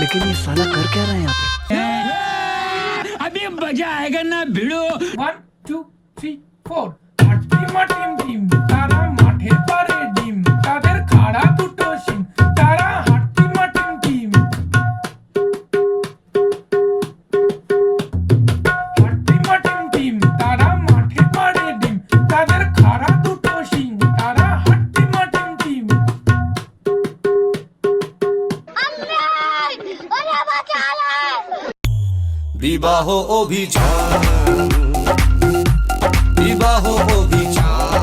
लेकिन ये साला कर क्या रहा है यहाँ पे? अभी मजा आएगा ना भिड़ो। 1 2 3 4 হাট্টিমা টিম টিম তারা মাঠের পারে ডিম তাদের খাড়া দুটো শিং তারা হাট্টিমা টিম টিম হাট্টিমা টিম টিম তারা মাঠের পারে ডিম তাদের খাড়া দুটো শিং তারা হাট্টিমা টিম টিম বিবাহ অভিযান বিবাহ অভিযান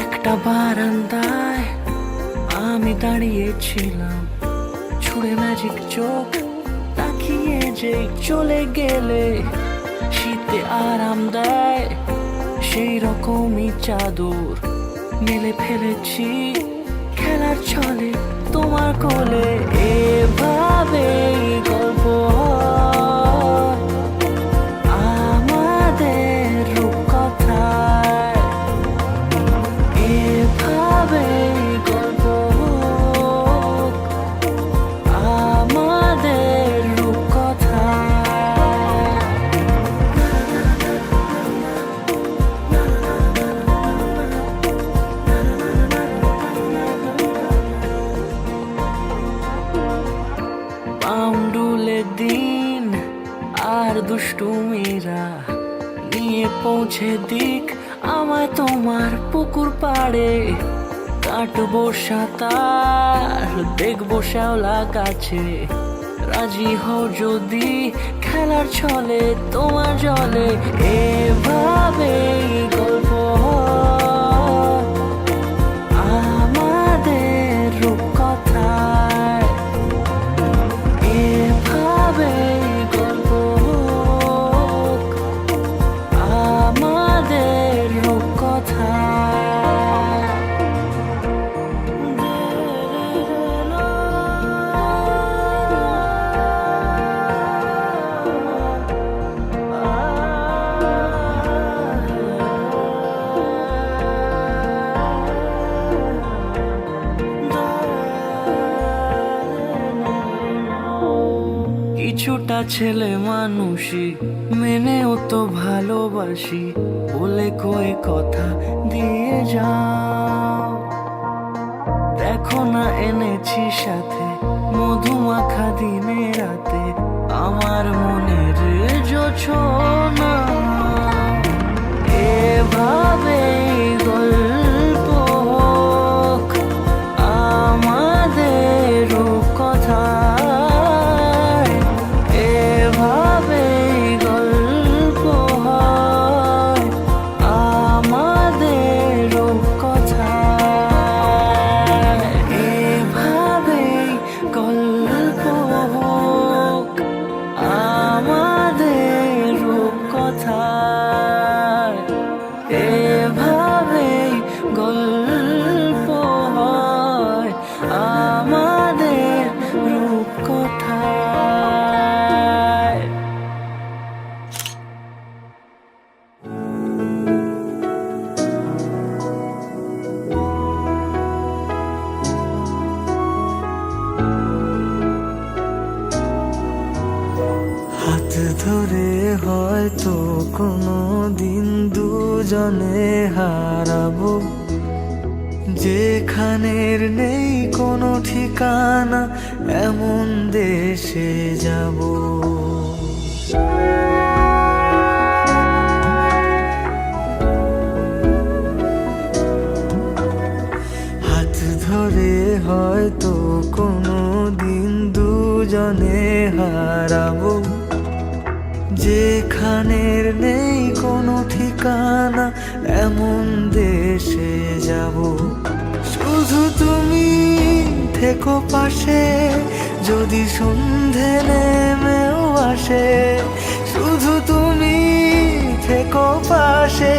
একটা বারান্দায় আমি দাঁড়িয়েছিলাম, ছুঁড়ে ম্যাজিক চোখ তাকিয়ে যে চলে গেলে শীতে আরাম দেয় সেই রকমই চাদর মেলে ফেলেছি খেলার ছলে তোমার কোলে। এভাবে গল্প হয় আমাদের রূপকথায়, এভাবে গল্প হোক আমাদের রূপকথায়। পাউন্ডুলে দিন আর দুষ্টুমিরা নিয়ে পৌঁছে দিক আমায় তোমার পুকুর পাড়ে। কাটবো সাঁতার দেখবো শ্যাওলা গাছে, রাজি হও যদি খেলার ছলে তোমার জলে। এভাবে গল্প হয় আমাদের রূপকথায়, এভাবে গল্প হোক আমাদের রূপকথায়। কিছুটা ছেলে মানুষই মেনেও তো ভালোবাসি, বলে কয়ে কথা দিয়ে যাও। দেখো না এনেছি সাথে মধুমাখা দিনে রাতে আমার মনের জোছনা। এভাবে গল্প হোক আমাদের রূপকথায়, এভাবে গল্প হয় আমাদের রূপকথায়, এভাবে গল্প হোক আমাদের রূপকথায়। দুজনে হারাবো, যেখানের নেই কোনো ঠিকানা, এমন দেশে যাব। হাত ধরে হয়তো কোনো দিন দুজনে হারাবো, যেখানের নেই কোনো ঠিকানা, এমন দেশে যাব। শুধু তুমি থেকো পাশে, যদি সন্ধে নেমেও আসে। শুধু তুমি থেকো পাশে,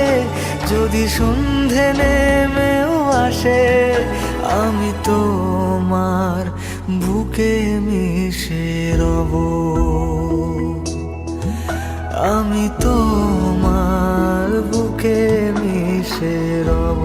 যদি সন্ধে নেমেও আসে। আমি তোমার বুকে মিশে রব, আমি তোমার বুকে মিশে রব।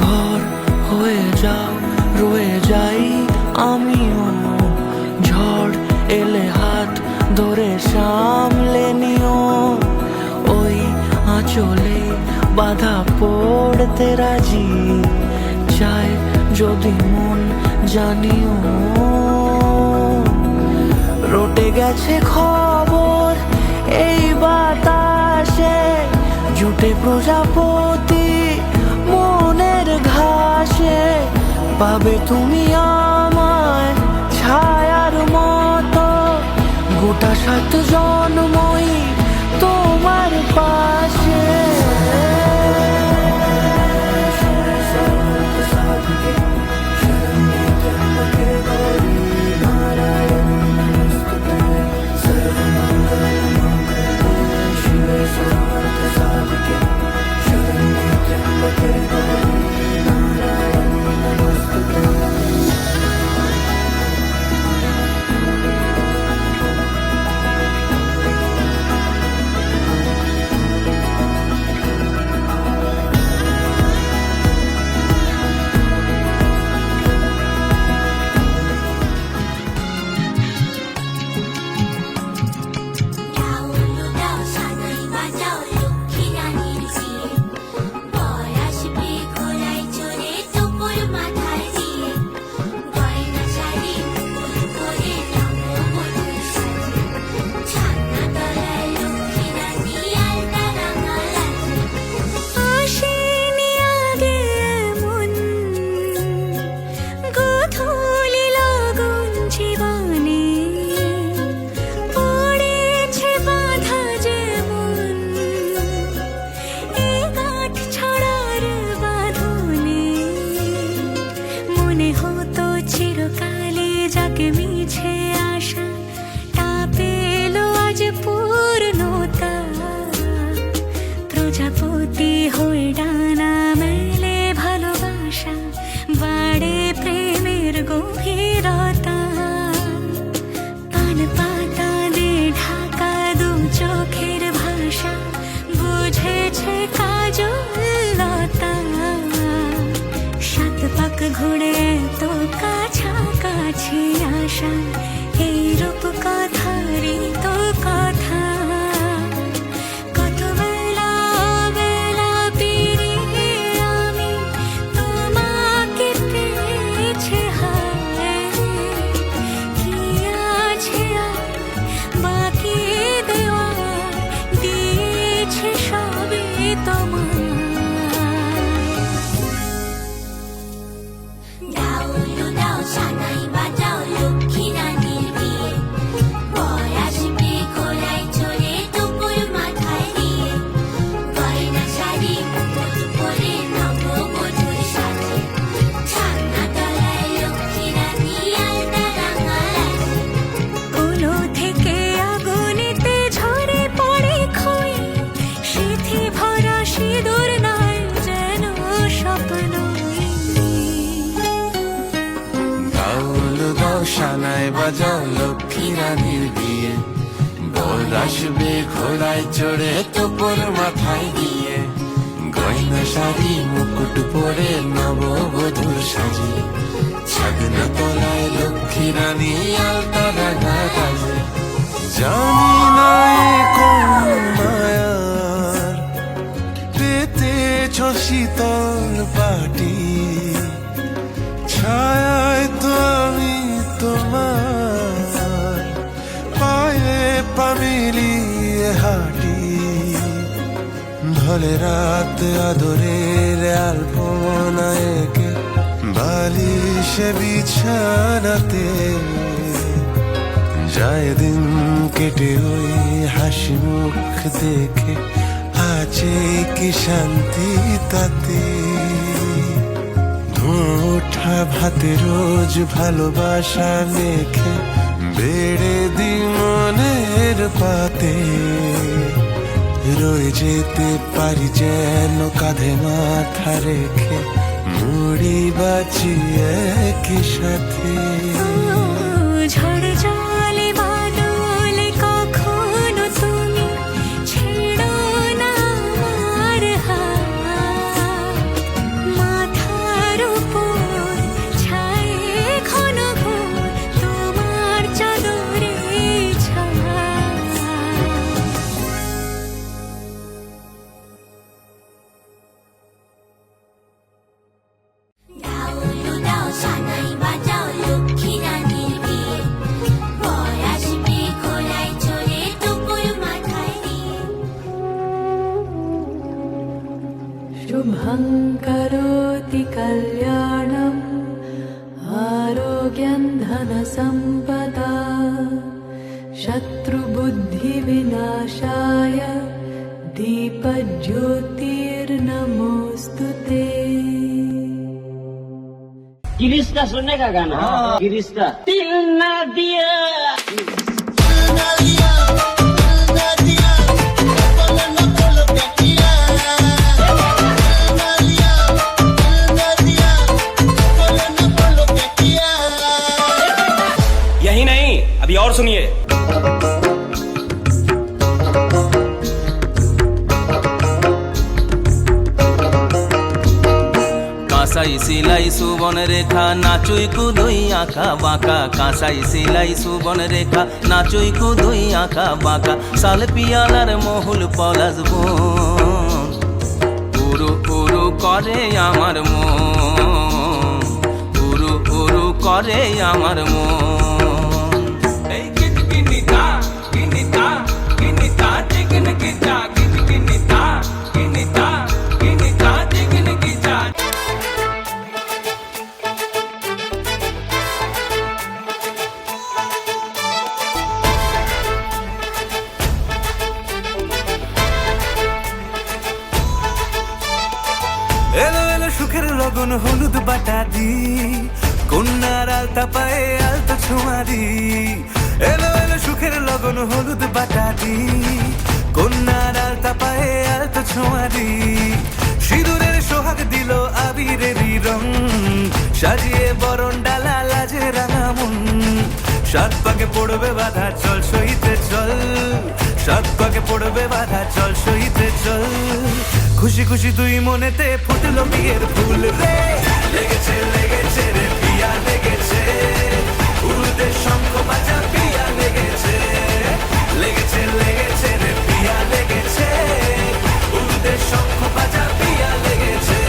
ঘর হয়ে যাও, রয়ে যাই আমিও, ঝড় এলে হাত ধরে সামলে নিও। ওই আঁচলে বাধা পড়তে রাজি, চাই যদি মন জানিও। রটে গেছে খবর এই বাতাসে, জুটে প্রজাপতি মনের ঘাসে। পাবে তুমি আমায় ছায়ার মতো, গোটা 7 জন্মই তোমার পাশে। প্রজাপতি হয়ে ডানা মেলে ভালোবাসা, বাড়ে প্রেমের গভীরতা। পান পাতা দিয়ে ঢাকা দু চোখের ভাষা, বুঝেছে কাজল ঘুরে তো কাছাকাছি আসা এই রূপ কথারই তো কথা কত বেলা বেলা পেরিয়ে আমি তোমাকে পেয়েছি হায় কি আছে আর বাকি দেওয়ার দিয়েছে সবই তোমার ডাউলু দাও সানাই বাজাও লক্ষ্মী রানীর বিয়ে বর আসবে ঘোড়ায় চড়ে দুপুর মাথায় দিয়ে গয়না শাড়ি মুকুট পরে নববধূর সাজে ছান্না তলায় লক্ষ্মী রানী আলতা রাঙা রাজে কোলো থেকে আগুনেতে ঝরে পড়ে খই সিথি ভরা সিঁদুর নয় যেন স্বপ্ন ডাউল দাও সানাই বাজাও লক্ষ্মী রানীর বিয়ে বর আসবে ঘোড়ায় চড়ে তোপর মাথায় দিয়ে গয়না শাড়ি মুকুট পরে নববধূর সাজে ছাদনা তলায় লক্ষ্মী রানী আলতা রাঙা রাজে জানি না এ কোন মায়ার পেতেছ শীতল পাটি ছায় তো আমি তোমার পায়ে পা মিলিয়ে হাঁটি ঢলে রাত আদরের আলপনা এঁকে বালিশে বিছানাতে যায় দিন কেটে ওই হাসি মুখ দেখে আছে কি শান্তি তাতে ওঠা ভাতে রোজ ভালোবাসা মেখে বেড়ে দি মনের পাতে রয়ে যেতে পারি যেন কাঁধে মাথা রেখে মুড়ি বাঁচি একই সাথে ঝড় জলে বাদলে কখনো তুমি ছেড়ো না আমার হাত মাথার উপর ছায়ে ঘন ঘোর তোমার চাদরে ছায়া ডাউলু দাও সানাই বাজাও লক্ষ্মী রানীর বিয়ে বর আসবে ঘোড়ায় চড়ে দুপুর মাথায় দিয়ে शुभं करोति कल्याणम् आरोग्यं धनसम्पदा शत्रुबुद्धिविनाशाय दीपज्योतिर्नमोऽस्तु ते गिरिस्ता सुनने का गाना गिरिस्ता दिल ना दिया यही नहीं अभी और सुनिए কাঁসাই সিলাই সুবন রেখা নাচুই কুদুই আঁকা বাঁকা কাঁসাই সিলাই সুবন রেখা নাচুই কুদুই আঁকা বাঁকা সাল পিয়ালার মহুল পলাশ বন উরু উরু করে আমার মন উরু উরু করে আমার মন এই কিটকিনিতা কিনিতা কিনিতা চিকন কিটা কিটকিনিতা কিনিতা কিনিতা চিকন কিটা এলো এলো সুখের লগন হলুদ বাটা দি কন্যার আলতা পায়ে আলতা ছোঁয়া দি এলো এলো সুখের লগন হলুদ বাটা দি কন্যার আলতা পায়ে আলতা ছোঁয়া দি সিঁদুরের সোহাগ দিল আবিরেরই রং সাজিয়ে বরণ ডালা লাজে রাঙা মন সাত পাকে পড়বে বাধা চল সইতে চল সাত পাকে পড়বে বাধা চল সইতে চল খুশি খুশি তুই মনেতে ফুটলো বিয়ের ফুল রে লেগেছে লেগেছে রে পিয়া লেগেছে উলুদের শঙ্খ বাজা পিয়া লেগেছে লেগেছে লেগেছে রে পিয়া লেগেছে উলুদের শঙ্খ বাজা পিয়া লেগেছে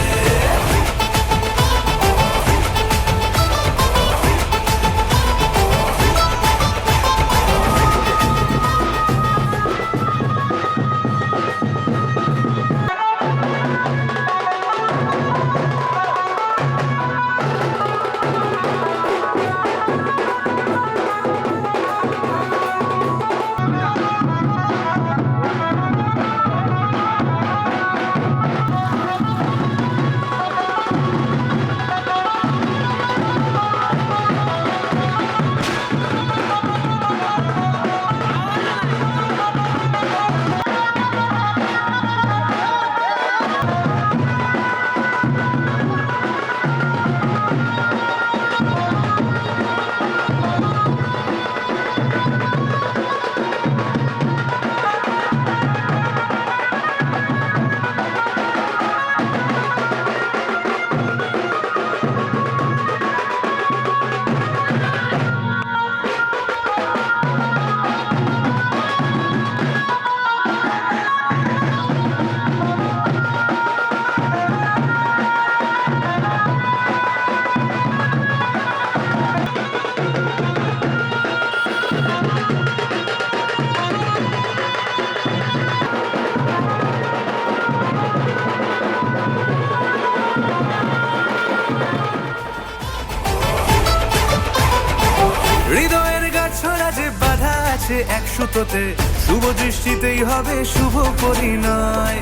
হৃদয়ের গাছড়া যে বাধা আছে এক সুতোতে শুভ দৃষ্টিতেই হবে শুভ পরিণয়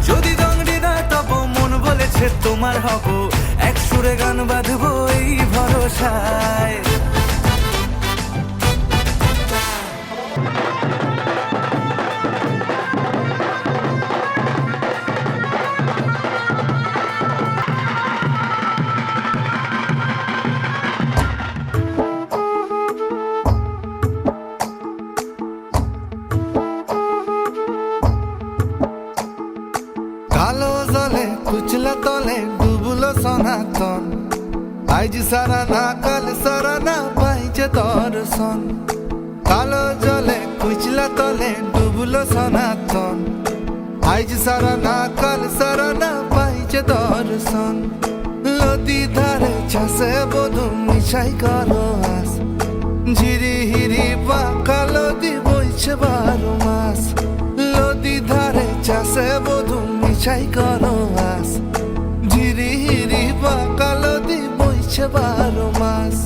যদি দংডিদার তব মন বলেছে তোমার হব এক সুরে গান বাঁধবো এই ভরসায় কালো জলে কুচলা তলে ডুবলো সনাতন আজ সারা না কাল সারা না পাইছে দর্শন কালো জলে কুচলা তলে ডুবলো সনাতন আজ সারা না কাল সারা না পাইছে দর্শন নদী ধারে চাষে বধু মিশাই করো আস ঝিরি হিরি বা কালো দি বইছে 12 মাস নদী ধারে চাষে বধু মিশাই করো আস ঝিরি হিরি বা কালো দি বইছে 12 মাস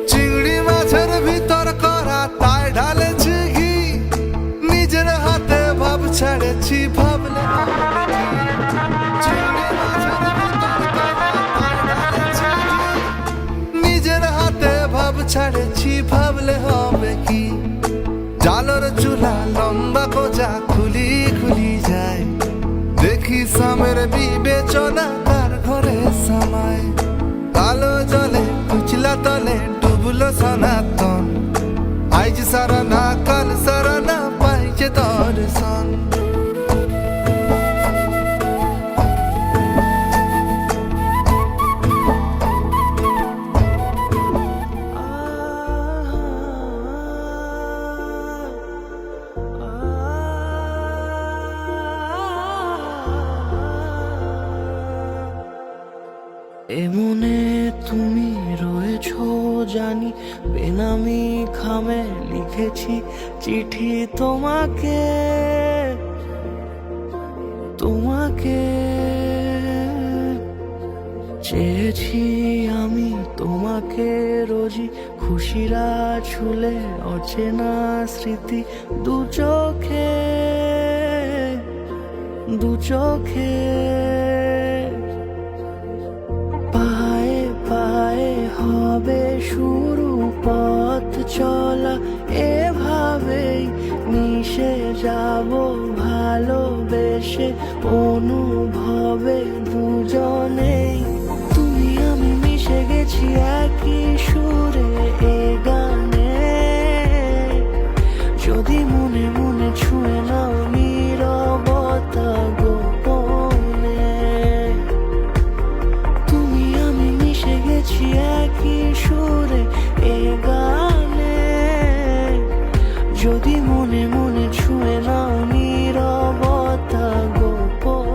চিংড়ি মাছের ভিতর করা তাই ঢালেছি ঘি নিজের হাতে ভাব ছেড়েছি ভাবলে চিংড়ি মাছের ভিতর করা তাই ঢালেছি ঘি নিজের হাতে ভাব ছেড়েছি ভাবলে হবে কি জালর চুলা লম্বা কোজা খুলি খুলি যায় দেখি সামের বিবেচনা তার ঘরে সামায় কালো জলে কুচলা তলে ডুবলো সনাতন আজ সারা না কাল সারা না পাইছে দর্শন এমনে তুমি রয়েছো জানি বেনামি খামে লিখেছি চিঠি তোমাকে তোমাকে চেয়েছি আমি তোমাকে রোজই খুশিরা ছুলে অচেনা স্মৃতি দু চোখে দু চোখে পায়ে পায়ে হবে শুরু পথ চলা এভাবেই মিশে যাব ভালোবেসে মিলেমিশে অনুভবে দুজনেই তুমি আমি মিশে গেছি একই সুরে এ গানে যদি মনে মনে ছুঁয়ে নাও নীরবতা গোপনে তুমি আমি মিশে গেছি একই সুরে এ গানে যদি মনে মনে ছুঁয়ে নাও নীরবতা গোপনে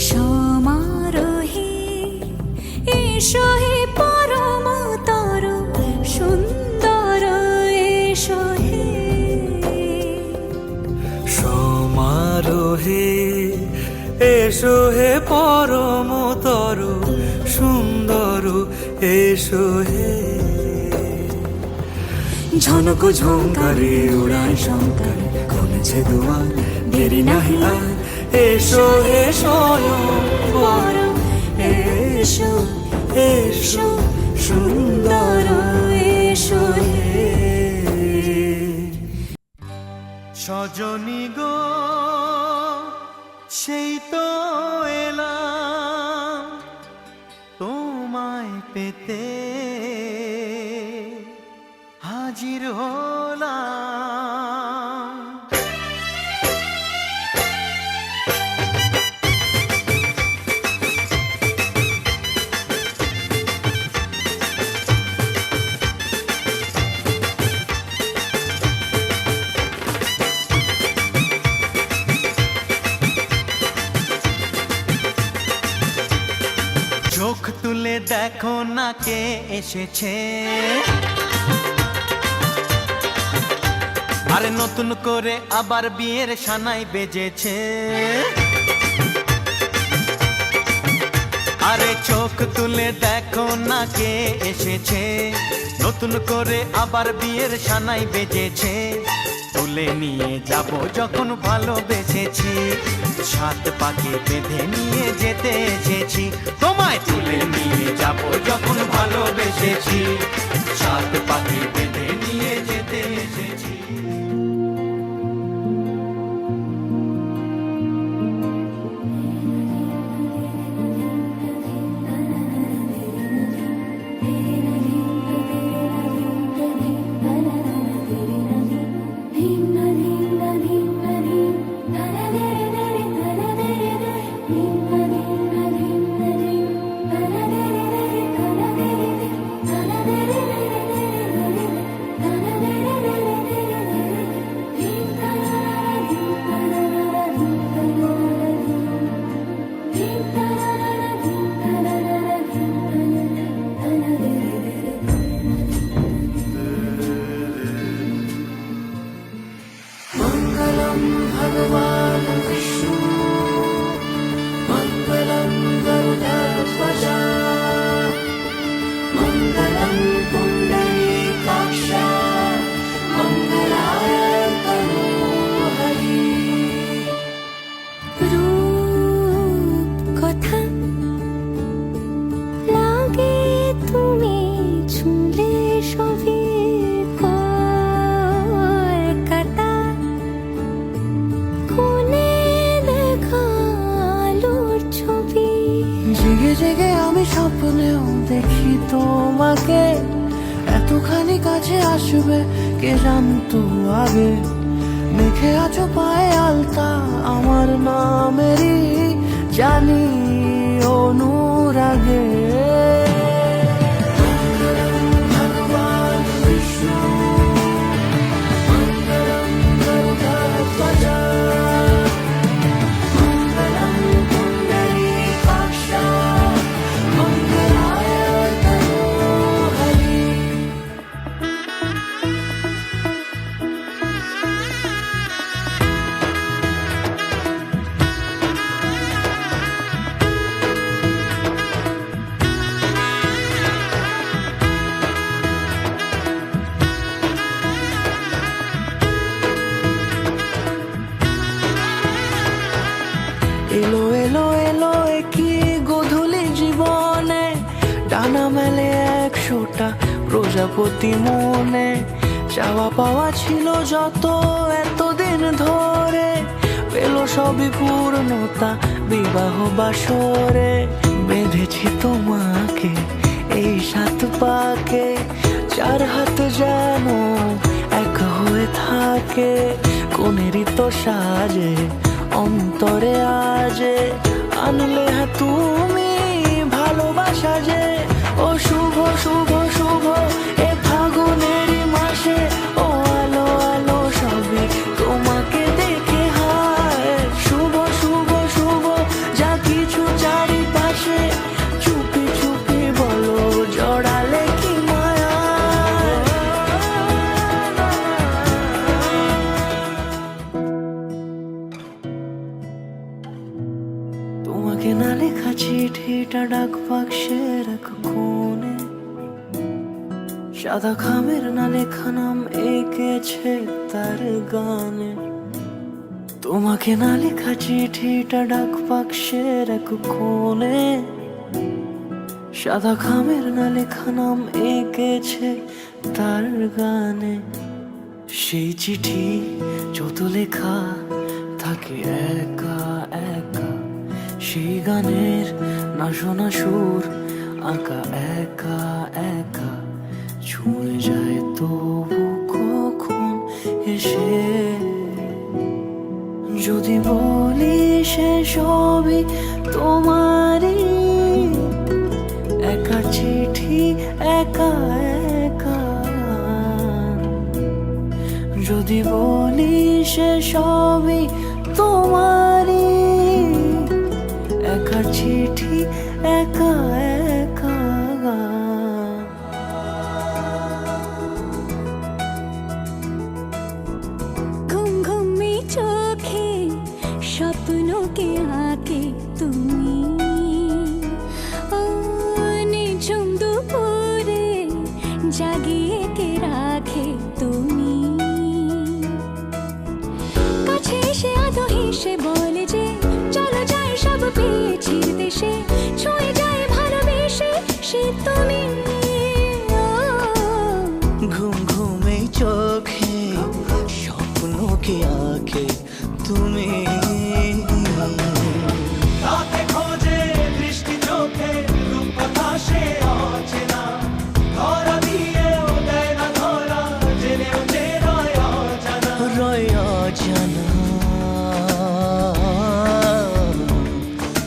সমারোহে এসো হে পরমতর সুন্দর এসো হে সমারোহে এসো হে পরমতর সুন্দর এসো হে ঝনক ঝঙ্কারে উড়ায় শঙ্কার খুলেছে দুয়ার দেরি নাহি আর এসো হে স্বয়ংবর এসো এসো সুন্দর এসো হে সজনী গো সেই তো এলাম তোমায় পেতে হাজির হলাম চোখ তুলে দেখো না কে এসেছে আরে নতুন করে আবার বিয়ের সানাই বেজেছে আরে চোখ তুলে দেখো না কে এসেছে নতুন করে আবার বিয়ের সানাই বেজেছে তুলে নিয়ে যাব যখন ভালোবেসেছি সাত পাকে বেঁধে নিয়ে যেতে এসেছি তোমায় তুলে নিয়ে যাব যখন ভালোবেসেছি সাত পাকে বেঁধে নিয়ে যেতে এসেছি la আমাকে এতখানি কাছে আসবে কে জানতো আগে মেখে আছো পায়ে আলতা আমার নামেরই জানি অনুরাগে এলো এলো এলো কি গোধূলি জীবনে ডানা মেলে 100টা প্রজাপতি মনে চাওয়া পাওয়া ছিল যত এতদিন ধরে পেল সবই পূর্ণতা বিবাহ বাসরে বেঁধেছি তোমাকে এই 7 পাকে 4 হাত যেন এক হয়ে থাকে কোনেরই তো সাজে অন্তরে আজে আনলে তুমি ভালোবাসা যে ও শুভ শুভ শুভ এ ফাগুনেরই মাসে ও আলো আলো সবে তোমাকে দেখে হায় শুভ শুভ শুভ যা কিছু চারিপাশে চুপি চুপি বলো জড়ালে কি মায়া তোমাকে না লেখা চিঠিটা ডাক বাক্সের এক কোণে সাদা খামের না লেখা নাম এঁকেছে তার গানে তোমাকে না লেখা চিঠিটা ডাক বাক্সের এক কোণে সাদা খামের না লেখা নাম এঁকেছে তার গানে সেই চিঠি যত লেখা থাকে একা একা সেই গানের না শোনা সুর আঁকা একা একা ছুঁয়ে যায় তবু কখন এসে যদি বলি সে সবই তোমারই একা চিঠি একা একা যদি বলি সে সবই তোমারই একা চিঠি একা একা ঘুম ঘুমে চোখে স্বপ্নকে আঁকে তুমি নিঝুম দুপুরে জাগিয়ে কে রাখে তুমি কাছে এসে আদো হেসে বলে যে চলো যাই সব পেয়েছি দেশে ছুঁয়ে যায় ভালোবেসে সে তুমি ঘুম ঘুমে চোখে স্বপ্নকে আঁকে তুমি রাতে খোঁজে দৃষ্টি চোখে রূপকথা সে অচেনা ধরা দিয়েও দেয় না ধরা জেনেও যে রয় অজানা রয় অজানা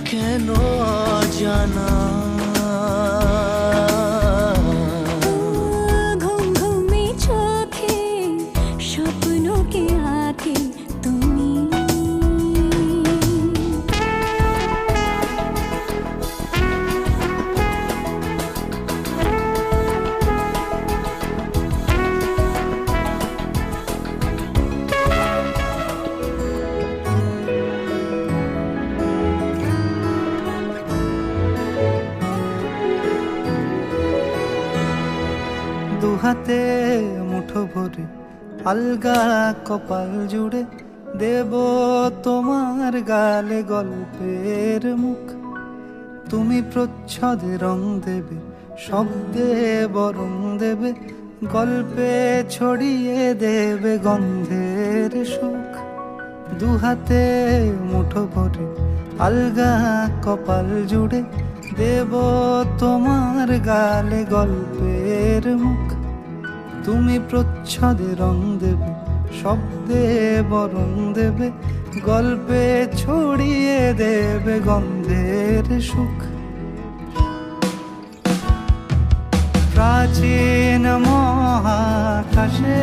কেন অজানা ঘুম ঘুমে চোখে স্বপ্নকে আঁকে তুমি দুহাতে মুঠো ভরে আলগা কপাল জুড়ে দেব তোমার গালে গল্পের মুখ তুমি প্রচ্ছদে রং দেবে শব্দে বরং দেবে গল্পে ছড়িয়ে দেবে গন্ধের সুখ দুহাতে মুঠো ভরে আলগা কপাল জুড়ে দেব তোমার গালে গল্পের মুখ, তুমি প্রচ্ছদে রং দেবে, শব্দে বরং দেবে, গল্পে ছড়িয়ে দেবে গন্ধের সুখ। প্রাচীন মহাকাশে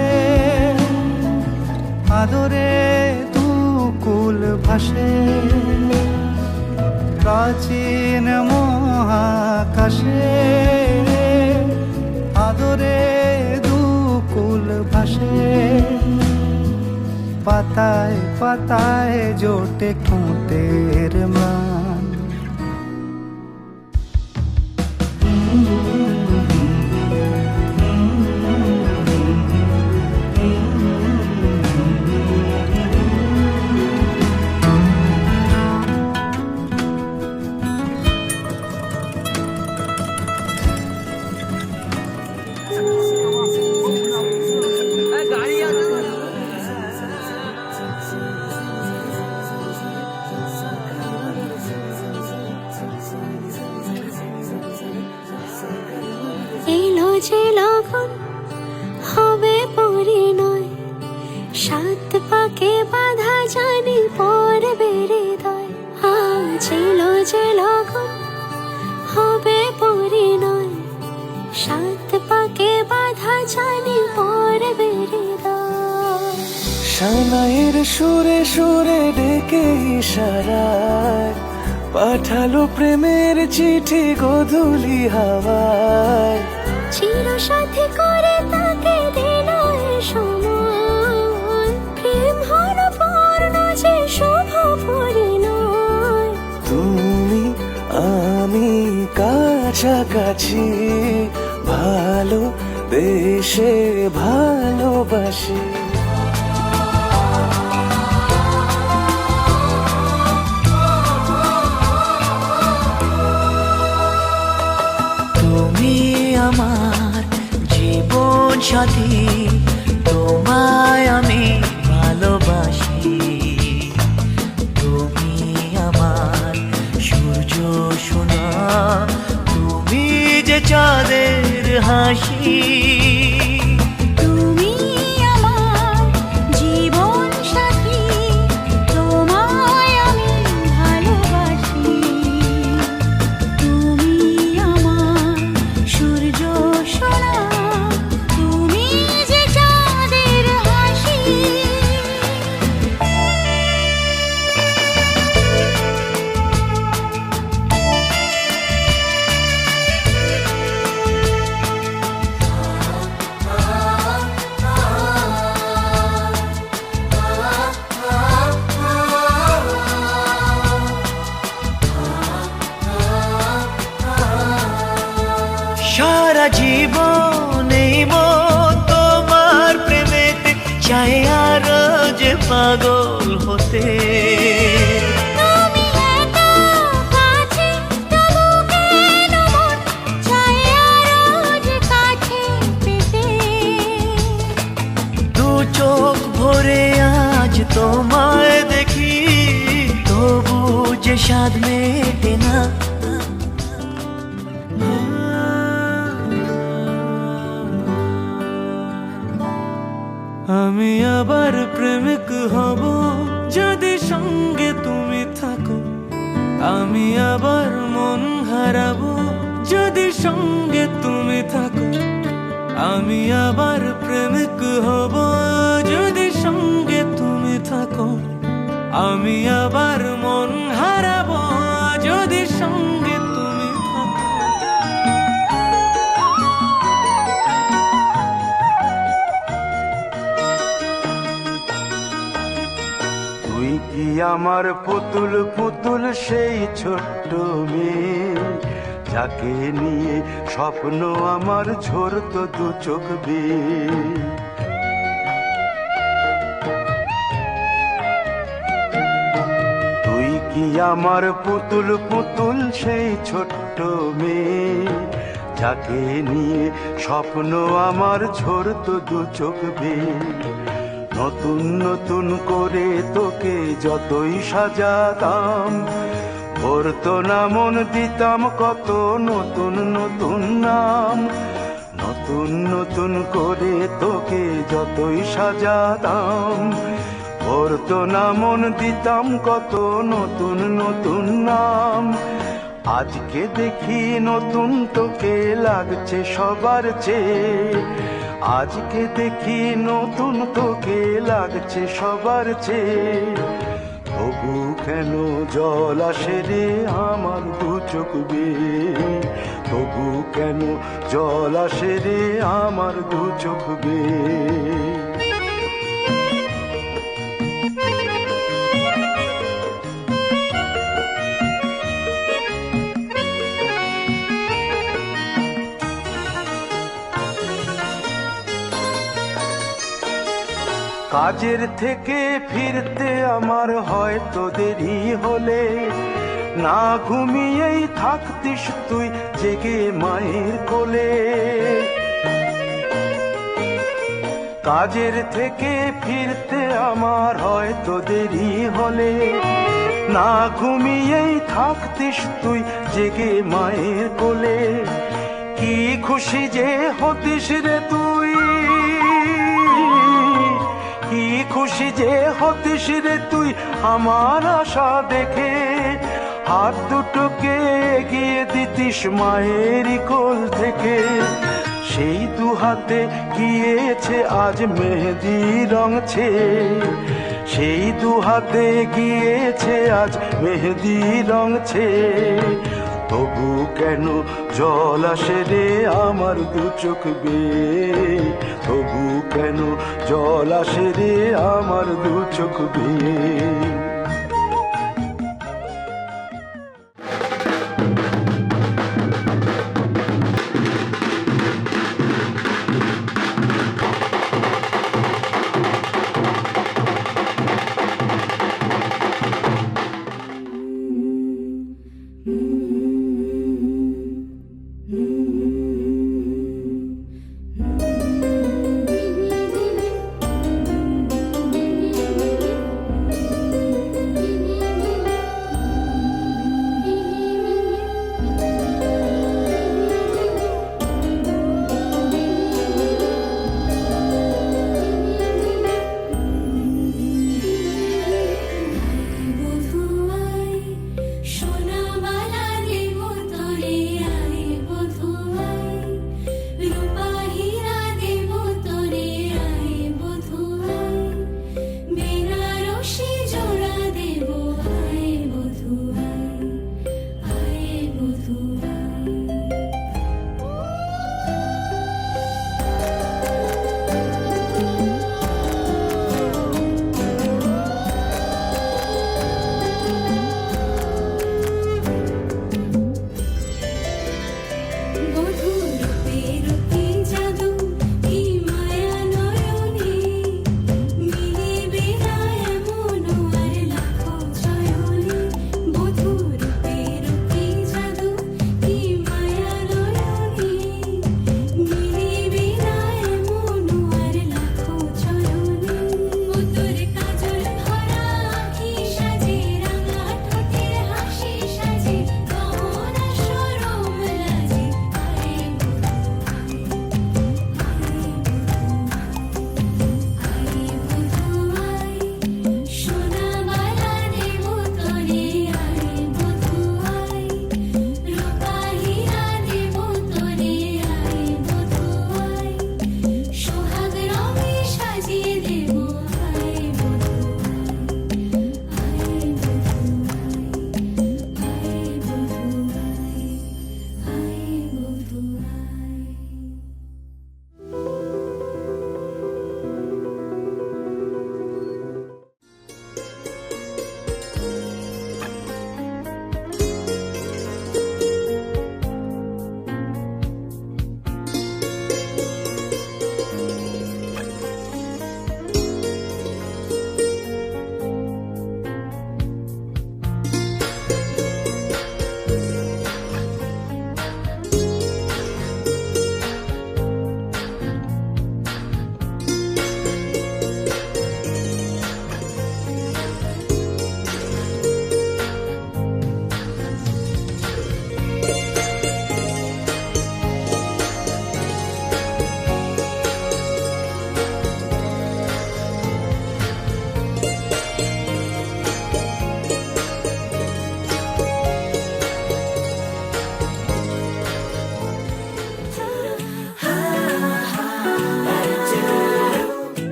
আদরে দুকুল ভাসে, প্রাচীন মহাকাশে আদরে দুকুল ভাসে, পাতায় পাতায় জোটে ঠোঁটের ম্লান। এলো যে লগন হবে পরিণয়, সাত পাকে বাধা জানি পড়বে হৃদয়। আজ এলো যে লগন হবে পরিণয়, সাত পাকে বাধা জানি পড়বে হৃদয়। সানাইয়ের সুরে সুরে ডেকে ইশারায় পাঠালো প্রেমের চিঠি গোধূলি হাওয়ায়। চির সাথী করে তাকে দিল এ সময়, প্রেম হলো পূর্ণ যে শুভ পরিণয়। তুমি আমি কাছাকাছি, ভালো দেশে ভালোবাসি। তুমি আমার জীবন সাথী, তোমায় আমি ভালোবাসি। তুমি আমার সূর্য সোনা, তুমি যে চাঁদের হাসি। তুমি আমার জীবন সাথী, তোমায় আমি ভালোবাসি। তুমি আমার সূর্য সোনা, তুমি যে চাঁদের হাসি। সারা জীবন এই মন তোমার প্রেমেতে চাই আরো যে পাগল হতে। তুমি এত কাছে তবু কেন মন চায় আরো যে কাছে পেতে। দু চোখ ভরে আজ তোমায় দেখি, তবু যে স্বাদ মেটে না। আমি আবার প্রেমিক হব যদি সঙ্গে তুমি থাকো, আমি আবার মন হারাবো যদি সঙ্গে তুমি থাকো। আমি আবার প্রেমিক হব যদি সঙ্গে তুমি থাকো, আমি আবার মন হারাবো যদি সঙ্গে তুমি থাকো। তুই কি আমার পুতুল পুতুল সেই ছোট্ট মেয়ে, যাকে নিয়ে স্বপ্ন আমার ঝরতো দু চোখ বেয়ে। তুই কি আমার পুতুল পুতুল সেই ছোট্ট মেয়ে, যাকে নিয়ে স্বপ্ন আমার ঝরতো দু চোখ বেয়ে। নতুন নতুন করে তোকে যতই সাজাতাম, ভরতো না মন দিতাম কত নতুন নতুন নাম, নতুন নতুন করে তোকে যতই সাজাতাম। ভরতো না মন দিতাম কত নতুন নতুন নাম, আজকে দেখি নতুন তোকে লাগছে সবার চেয়ে। আজকে দেখি নতুন তোকে লাগছে সবার চেয়ে। তবু কেন জল আসে রে আমার দু চোখ বেয়ে, তবু কেন জল আসে রে আমার দু চোখ বেয়ে। কাজের থেকে ফিরতে আমার হয়তো দেরি হলে, না ঘুমিয়েই থাকতিস তুই জেগে মায়ের কোলে। কাজের থেকে ফিরতে আমার হয়তো দেরি হলে, না ঘুমিয়েই থাকতিস তুই জেগে মায়ের কোলে। কি খুশি যে হতিস রে তুই, কি খুশি যে হতিস রে তুই আমার আশা দেখে। হাত দুটোকে এগিয়ে দিতিস মায়েরই কোল থেকে। সেই দু হাতে গিয়েছে আজ মেহেদি রং ছেয়ে, সেই দু হাতে গিয়েছে আজ মেহেদি রং ছেয়ে। তবু কেন জল আসে রে আমার দু চোখ বেয়ে, তবু কেন জল আসে রে আমার দু চোখ বেয়ে।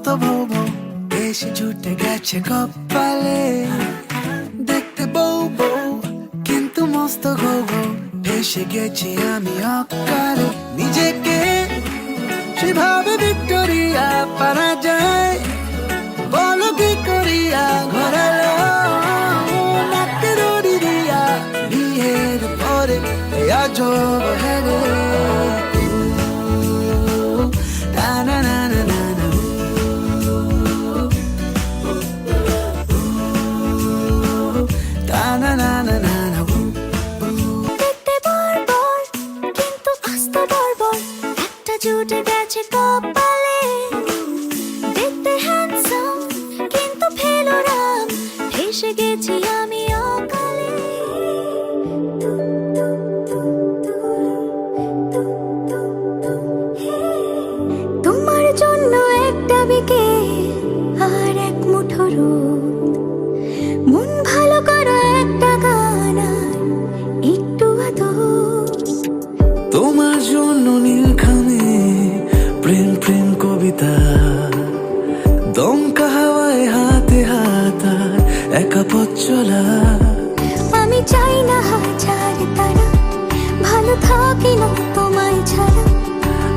মস্ত বউ বউ বেশ জুটে গেছে কপালে দেখতে বউ বউ কিন্তু মস্ত গো গো এসে গেছি আমি অকালে নিজেকে সেভাবে ভিক্টোরিয়া পারা যায় বলো কি করিয়া ঘোরালো নাকে দড়ি দিয়া বিয়ের পরে আজব হেরে না না না না না না না না না না দেখতে বর্বর কিন্তু আস্ত বর্বর একটা জুটে গেছে কপালে দেখতে হ্যান্ডসাম কিন্তু ফেলো রাম ফেসে গেছি আমি অকালে তোমার জন্য একটা বিকেল আর এক মুঠো রোদ মন ভালো করো একটা গান আর একটু আদর তোমার জন্য নীলখামে প্রেম প্রেম কবিতা দমকা হাওয়ায় হাতে হাত আর একা পথ চলা আমি চাই না হাজার তারা ভালো থাকি না তোমায় ছাড়া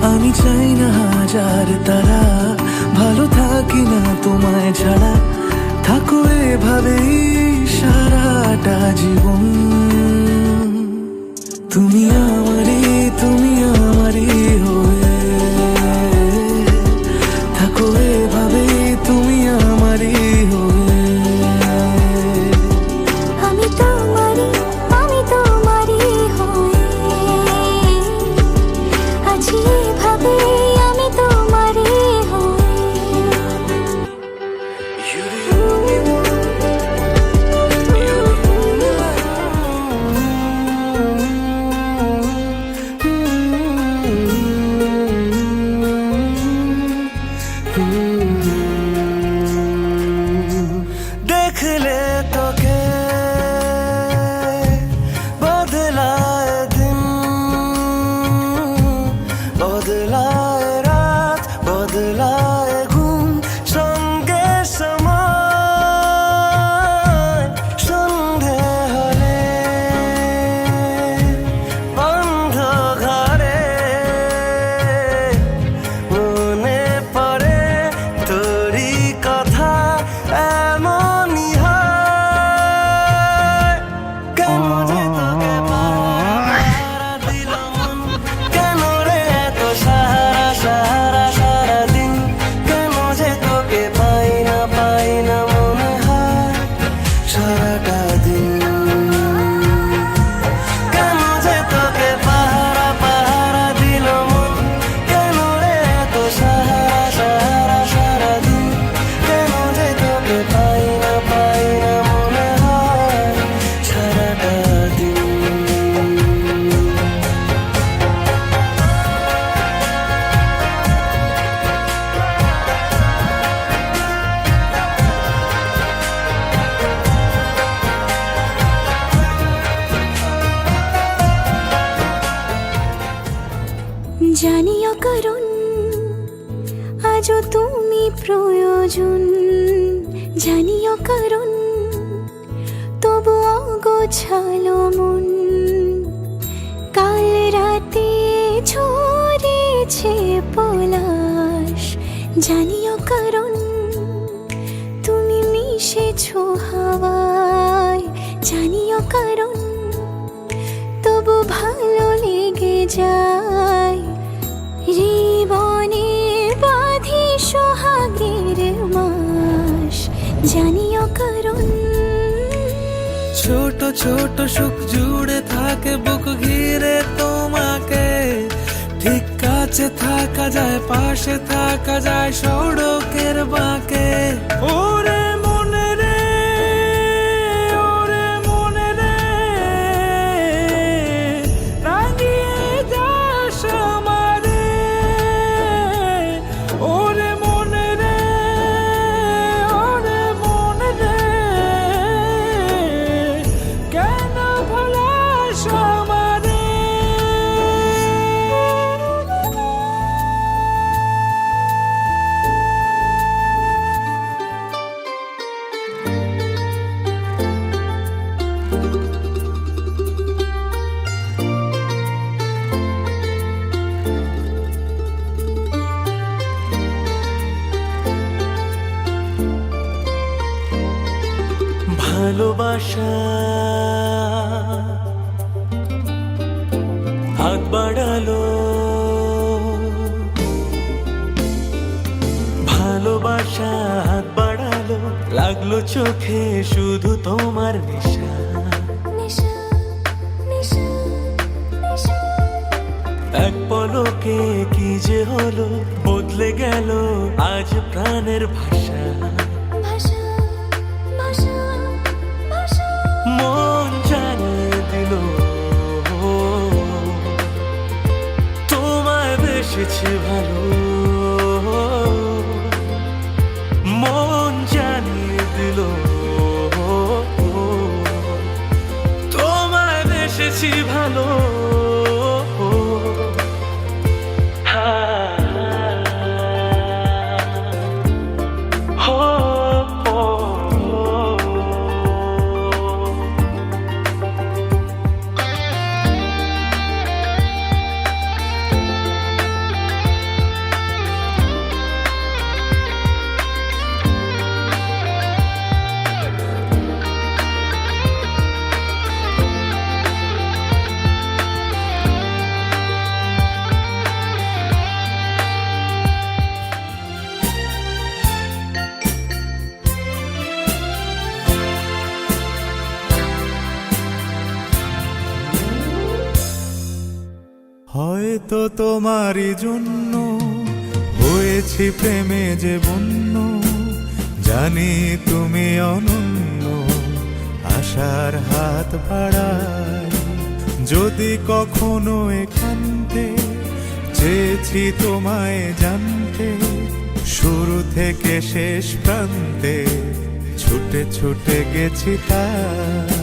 আমি চাই না হাজার তারা ভালো থাকি না তোমায় ছাড়া থাকো এভাবেই সারাটা জীবন তুমি আমারই হয়ে থাকো এভাবে তুমি আমারই হয়ে আমি তোমারই হয়ে আছি এভাবে আমি তোমারই দেখলে তোকে বদলায় দিন বদলায় রাত বদলায় ঘুম সঙ্গে সময় সন্ধে হলে বন্ধ ঘরে মনে পড়ে তোরই কথা এমনই হয় কেন যে তোকে পাহারা দিল মন কেন রে এত সাহারা সাহারা সারাদিন কেন যে তোকে পাই না মনে হয় সারাটা দিন কেন যে তোকে পাহারা দিল মন কেন রে এত সাহারা সাহারা সারাদিন কেন যে তোকে পাই না মনে হয় সারাটা দিন জানিও কারণ আজও তুমি প্রয়োজন জানিও কারণ তবু অগোছালো মন কাল রাতে ঝরেছে পলাশ জানিও কারণ তুমি মিশেছো হাওয়ায় জানিও কারণ তবু ভালো লেগে যায় জীবনে বাঁধি সোহাগের মাস জানিও কারণ ছোট ছোট সুখ জুড়ে থাকে বুক ঘিরে তোমাকে ঠিক কাছে থাকা যায় পাশে থাকা যায় সড়কের বাঁকে ওরে মনে রে রাঙিয়ে যাস আমারে ওরে মনে রে কেন ভোলাস আমারে ভালোবাসা হাত বাড়ালো, ভালোবাসা হাত বাড়ালো, লাগলো চোখে শুধু তোমার নেশা। এক পলকে কি যে হলো, বদলে গেল আজ প্রাণের ভাষা। মন জানিয়ে দিল তোমায় বেসেছি ভালো, মন জানিয়ে দিল তোমায় বেসেছি ভালো। হয়তো তোমারই জন্য হয়েছি প্রেমে যে বন্য, জানি তুমি অনন্য, আশার হাত বাড়াই। যদি কখনো এখানতে চেয়েছি তোমায় জানতে, শুরু থেকে শেষ প্রান্তে ছুটে ছুটে গেছি তাই।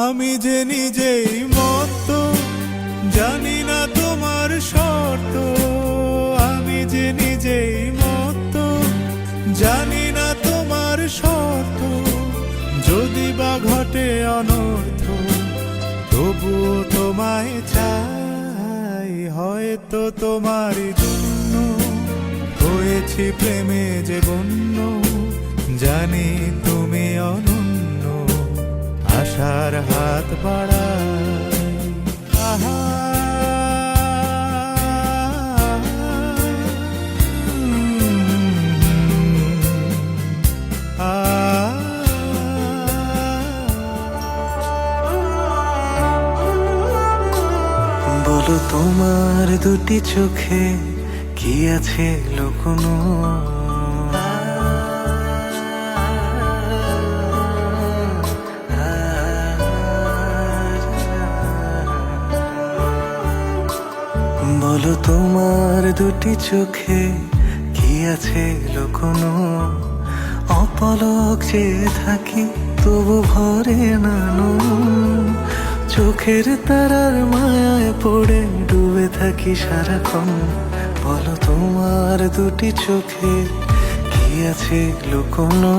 আমি যে নিজেই মত, জানি না তোমার শর্ত। আমি যে নিজেই মত, জানি না তোমার শর্ত। যদি বা ঘটে অনর্থ, তবুও তোমায় চাই। হয়তো তোমারই জন্য হয়েছি প্রেমে যে বন্য, জানি তুমি অনন্য, আশার হাত বাড়াই। আহা বলো তোমার দুটি চোখে কি আছে লুকোনো, বলো তোমার দুটি চোখে কি আছে লুকোনো। অপলক চেয়ে থাকি তবু ভরে না নুন, চোখের তারার মায়ায় পড়ে ডুবে থাকি সারাক্ষণ। বলো তোমার দুটি চোখে কি আছে লুকোনো।